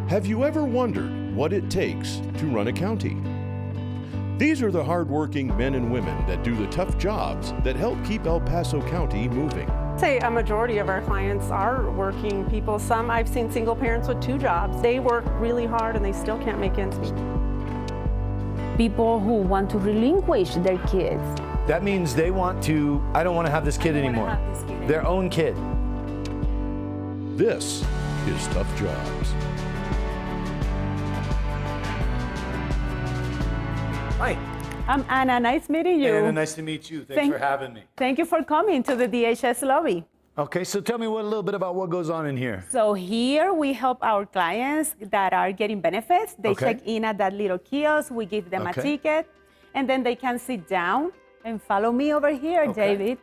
Have you ever wondered what it takes to run a county? These are the hardworking men and women that do the tough jobs that help keep El Paso County moving. I'd say a majority of our clients are working people. Some I've seen single parents with 2 jobs. They work really hard and they still can't make ends meet. People who want to relinquish their kids. That means they want to, I don't want to have this kid anymore. Their own kid. This is Tough Jobs. Hi. I'm Anna, nice meeting you. Anna, nice to meet you. Thanks for having me. Thank you for coming to the DHS lobby. Okay, so tell me a little bit about what goes on in here. So here we help our clients that are getting benefits. They Okay. check in at that little kiosk, we give them Okay. a ticket, and then they can sit down and follow me over here, Okay. David.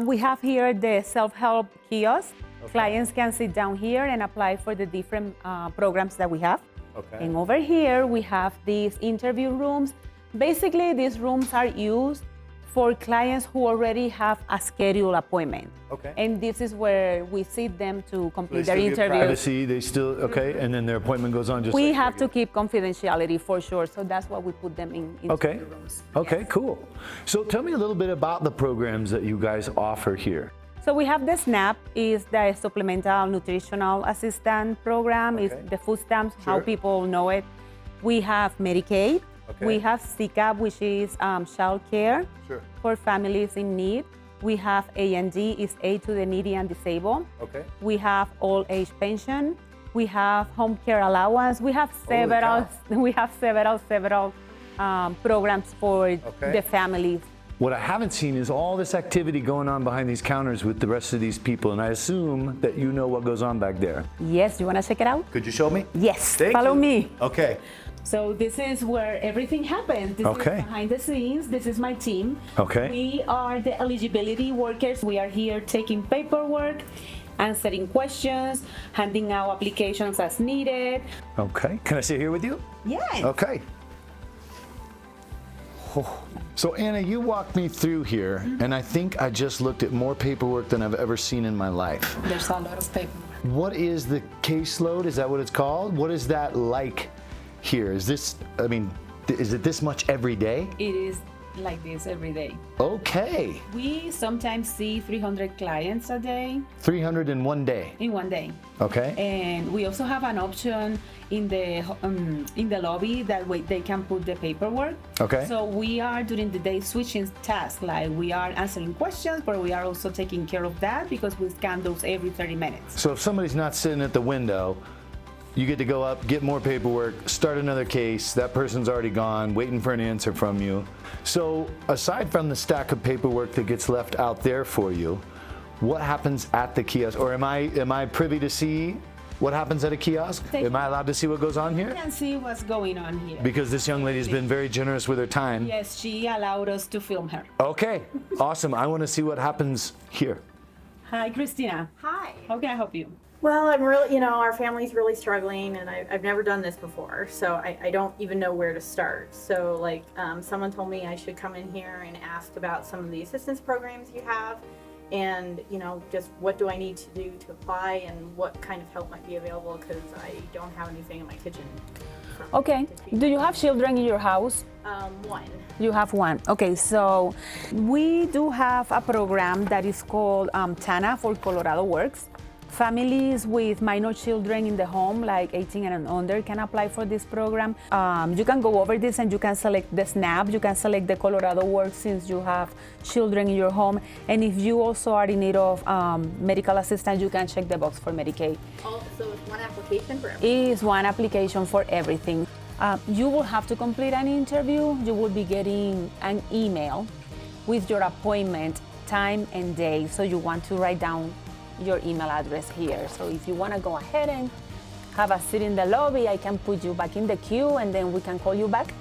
We have here the self-help kiosk. Clients can sit down here and apply for the different programs that we have. Okay. And over here we have these interview rooms. Basically, these rooms are used for clients who already have a scheduled appointment. Okay. And this is where we sit them to They complete their still get interview. privacy, they still, okay, and then their appointment goes on just We like have to regular. keep confidentiality for sure, so that's why we put them in Okay, the rooms. okay, Yes. cool. So tell me a little bit about the programs that you guys offer here. So we have the SNAP, is the Supplemental Nutritional Assistance Program, is Okay. the food stamps, how Sure. people know it. We have Medicaid. Okay. We have CCAP, which is child care Sure. for families in need. We have A&D, is Aid to the Needy and Disabled. Okay. We have old age pension. We have home care allowance. We have several. We have several programs for Okay. the families. What I haven't seen is all this activity going on behind these counters with the rest of these people, and I assume that you know what goes on back there. Yes, you want to check it out? Could you show me? Yes. Thank Follow you. me. Okay. So this is where everything happens. This Okay. is behind the scenes. This is my team. Okay. We are the eligibility workers. We are here taking paperwork, answering questions, handing out applications as needed. Okay. Can I sit here with you? Yes. Okay. Oh. So Anna, you walked me through here, and I think I just looked at more paperwork than I've ever seen in my life. There's a lot of paperwork. What is the caseload? Is that what it's called? What is that like here? Is this, I mean, is it this much every day? It is like this every day. Okay. We sometimes see 300 clients a day 300 in one day. in one day. Okay. And we also have an option in the lobby that way they can put the paperwork. Okay. So we are during the day switching tasks, like we are answering questions, but we are also taking care of that because we scan those every 30 minutes. So if somebody's not sitting at the window, you get to go up, get more paperwork, start another case. That person's already gone, waiting for an answer from you. So aside from the stack of paperwork that gets left out there for you, what happens at the kiosk? Or am I privy to see what happens at a kiosk? Am I allowed to see what goes on You here? can see what's going on here. Because this young lady's been very generous with her time. Yes, she allowed us to film her. Okay, awesome. I want to see what happens here. Hi, Christina. Hi. How can I help you? Well, I'm really, our family's really struggling, and I've never done this before, so I don't even know where to start. So, someone told me I should come in here and ask about some of the assistance programs you have, and, just what do I need to do to apply, and what kind of help might be available, because I don't have anything in my kitchen. Okay. Do you have children in your house? One. You have one. Okay, so we do have a program that is called TANA for Colorado Works. Families with minor children in the home, like 18 and under, can apply for this program. You can go over this and you can select the SNAP, you can select the Colorado Works since you have children in your home. And if you also are in need of medical assistance, you can check the box for Medicaid. Oh, so it's one application for It everything? is one application for everything. You will have to complete an interview. You will be getting an email with your appointment, time and day. So you want to write down your email address here. So if you want to go ahead and have a seat in the lobby, I can put you back in the queue and then we can call you back.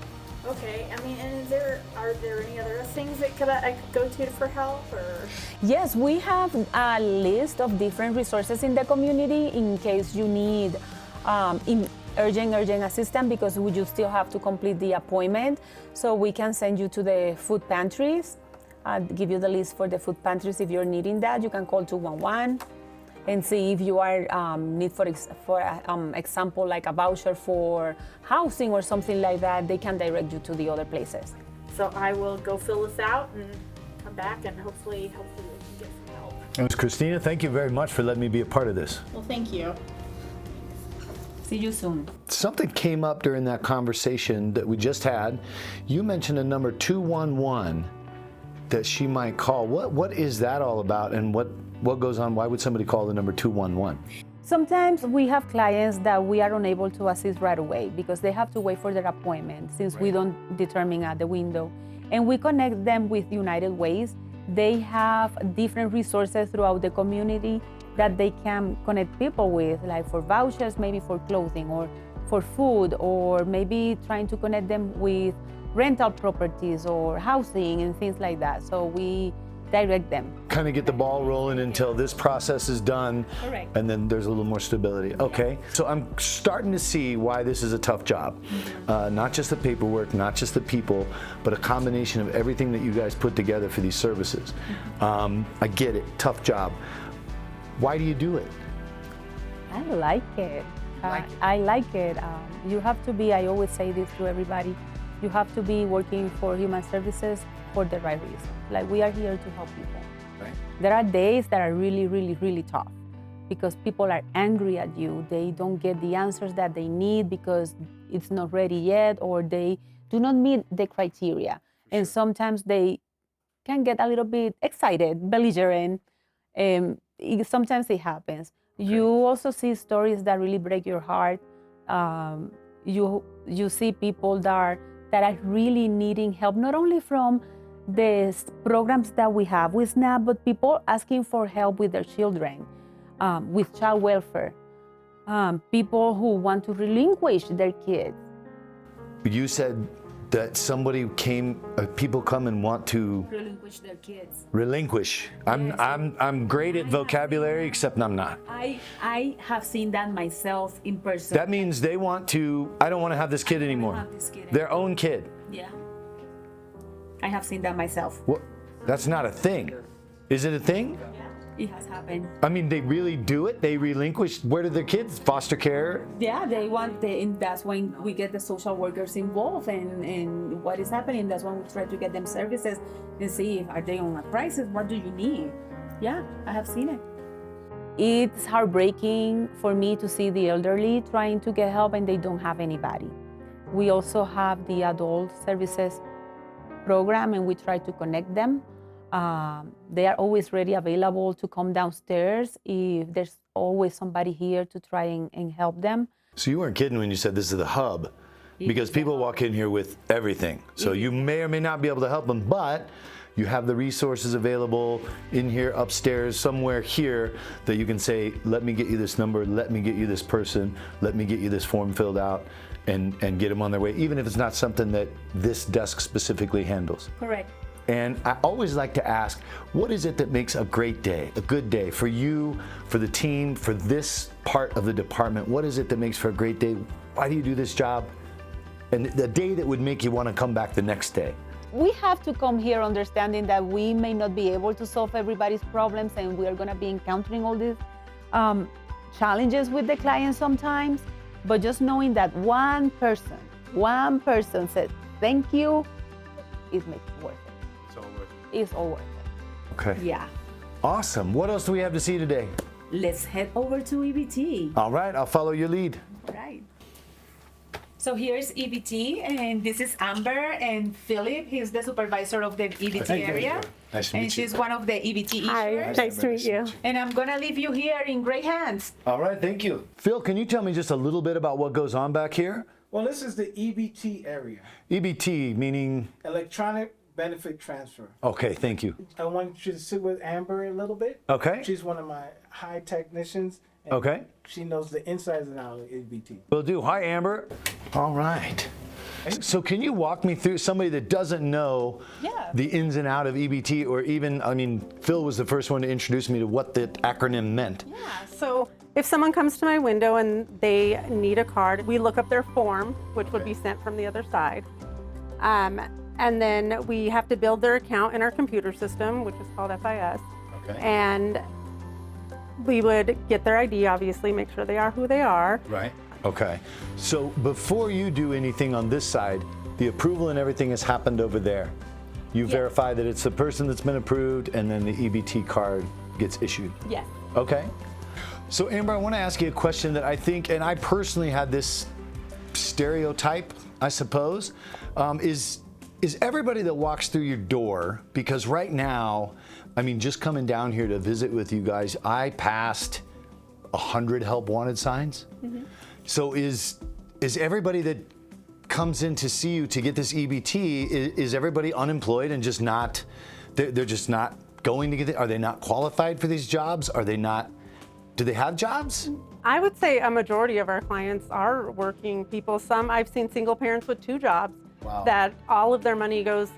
Okay, and are there any other things that I could go to for help, or? Yes, we have a list of different resources in the community in case you need urgent assistance, because you still have to complete the appointment. So we can send you to the food pantries. I'll give you the list for the food pantries if you're needing that. You can call 211. and see if you are need for example like a voucher for housing or something like that. They can direct you to the other places. So I will go fill this out and come back, and hopefully we can get some help. Ms. Christina, thank you very much for letting me be a part of this. Well, thank you. See you soon. Something came up during that conversation that we just had. You mentioned a number 211 that she might call. What is that all about, and what goes on? Why would somebody call the number 211? Sometimes we have clients that we are unable to assist right away because they have to wait for their appointment since we don't determine at the window. And we connect them with United Ways. They have different resources throughout the community that they can connect people with, like for vouchers, maybe for clothing or for food, or maybe trying to connect them with rental properties or housing and things like that. So we direct them. Kind of get the ball rolling until this process is done. Correct. And then there's a little more stability. Okay, so I'm starting to see why this is a tough job. Not just the paperwork, not just the people, but a combination of everything that you guys put together for these services. I get it, tough job. Why do you do it? I like it. I like it. You have to be, I always say this to everybody, you have to be working for human services for the right reason. Like, we are here to help people. Right. There are days that are really, really, really tough because people are angry at you. They don't get the answers that they need because it's not ready yet, or they do not meet the criteria. And sometimes they can get a little bit excited, belligerent. Sometimes it happens. Okay. You also see stories that really break your heart. You see people that are really needing help, not only from the programs that we have with SNAP, but people asking for help with their children, with child welfare, people who want to relinquish their kids. You said that somebody people come and want to relinquish their kids. Relinquish. I'm great at vocabulary, except I'm not. I have seen that myself in person. That means they want to, I don't want to have this kid anymore. Have this kid Their own kid. Yeah. I have seen that myself. Well, that's not a thing. Is it a thing? It has happened. I mean, they really do it? They relinquish, where do their kids? Foster care? Yeah, they want, and that's when we get the social workers involved and what is happening. That's when we try to get them services and see if are they on a crisis, what do you need? Yeah, I have seen it. It's heartbreaking for me to see the elderly trying to get help and they don't have anybody. We also have the adult services program and we try to connect them. They are always ready, available to come downstairs if there's always somebody here to try and help them. So you weren't kidding when you said this is the hub, because people walk in here with everything. So you may or may not be able to help them, but you have the resources available in here, upstairs, somewhere here that you can say, let me get you this number, let me get you this person, let me get you this form filled out, and get them on their way, even if it's not something that this desk specifically handles. Correct. And I always like to ask, what is it that makes a great day, a good day for you, for the team, for this part of the department? What is it that makes for a great day? Why do you do this job? And the day that would make you want to come back the next day. We have to come here understanding that we may not be able to solve everybody's problems and we are going to be encountering all these challenges with the clients sometimes, but just knowing that one person said thank you, it makes it worth it. It's all worth it. Okay. Yeah. Awesome. What else do we have to see today? Let's head over to EBT. All right, I'll follow your lead. All right. So here's EBT, and this is Amber and Philip. He's the supervisor of the EBT area. Nice to meet you. And she's one of the EBT Hi, issuers. nice to meet you. And I'm gonna leave you here in great hands. All right, thank you. Phil, can you tell me just a little bit about what goes on back here? Well, this is the EBT area, EBT, meaning? electronic benefit transfer. Okay, thank you. I want you to sit with Amber a little bit. Okay. She's one of my high technicians. And Okay. She knows the insides and outs of EBT. Will do. Hi, Amber. All right. So can you walk me through, somebody that doesn't know the ins and out of EBT, or even, I mean, Phil was the first one to introduce me to what the acronym meant. Yeah, so if someone comes to my window and they need a card, we look up their form, which would be sent from the other side. And then we have to build their account in our computer system, which is called FIS. Okay. And we would get their ID, obviously, make sure they are who they are. Right. Okay. So before you do anything on this side, the approval and everything has happened over there. You verify that it's the person that's been approved, and then the EBT card gets issued. Yes. Okay. So Amber, I want to ask you a question that I think, and I personally had this stereotype, I suppose, is everybody that walks through your door, because right now, I mean, just coming down here to visit with you guys, I passed 100 help wanted signs. So is everybody that comes in to see you to get this EBT, is everybody unemployed and just not, they're just not going to get it? Are they not qualified for these jobs? Are they not, do they have jobs? I would say a majority of our clients are working people. Some, I've seen single parents with 2 jobs. Wow. That all of their money goes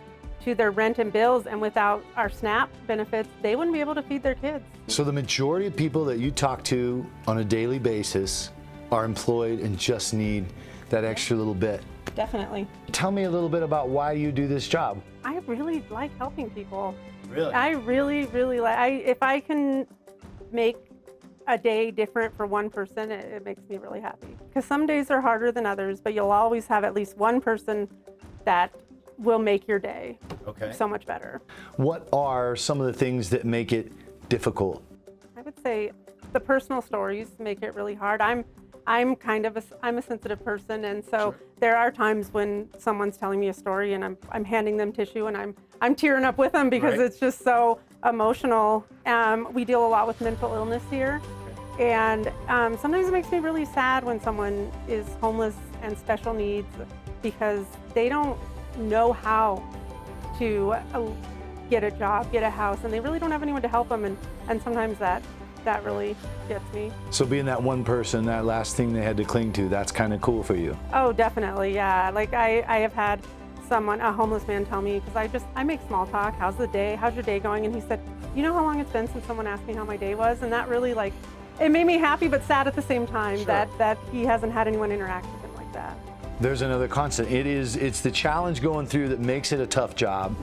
to their rent and bills, and without our SNAP benefits, they wouldn't be able to feed their kids. So the majority of people that you talk to on a daily basis are employed and just need that extra little bit. Definitely. Tell me a little bit about why you do this job. I really like helping people. Really? I really, really like, if I can make a day different for one person, it makes me really happy. Because some days are harder than others, but you'll always have at least one person that will make your day so much better. What are some of the things that make it difficult? I would say the personal stories make it really hard. I'm kind of I'm a sensitive person, and so there are times when someone's telling me a story and I'm handing them tissue and I'm tearing up with them because it's just so emotional. We deal a lot with mental illness here, and sometimes it makes me really sad when someone is homeless and special needs because they don't know how to get a job, get a house, and they really don't have anyone to help them, and sometimes that really gets me. So being that one person, that last thing they had to cling to, that's kind of cool for you. Oh, definitely, yeah. Like I have had someone, a homeless man, tell me, because I make small talk, how's the day, how's your day going? And he said, you know how long it's been since someone asked me how my day was? And that really, like, it made me happy but sad at the same time that he hasn't had anyone interact with him like that. There's another constant. It's the challenge going through that makes it a tough job,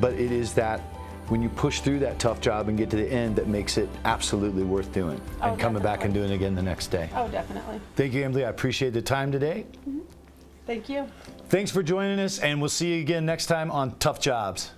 but it is that when you push through that tough job and get to the end that makes it absolutely worth doing and coming back and doing it again the next day. Oh, definitely. Thank you, Emily. I appreciate the time today. Thank you. Thanks for joining us, and we'll see you again next time on Tough Jobs.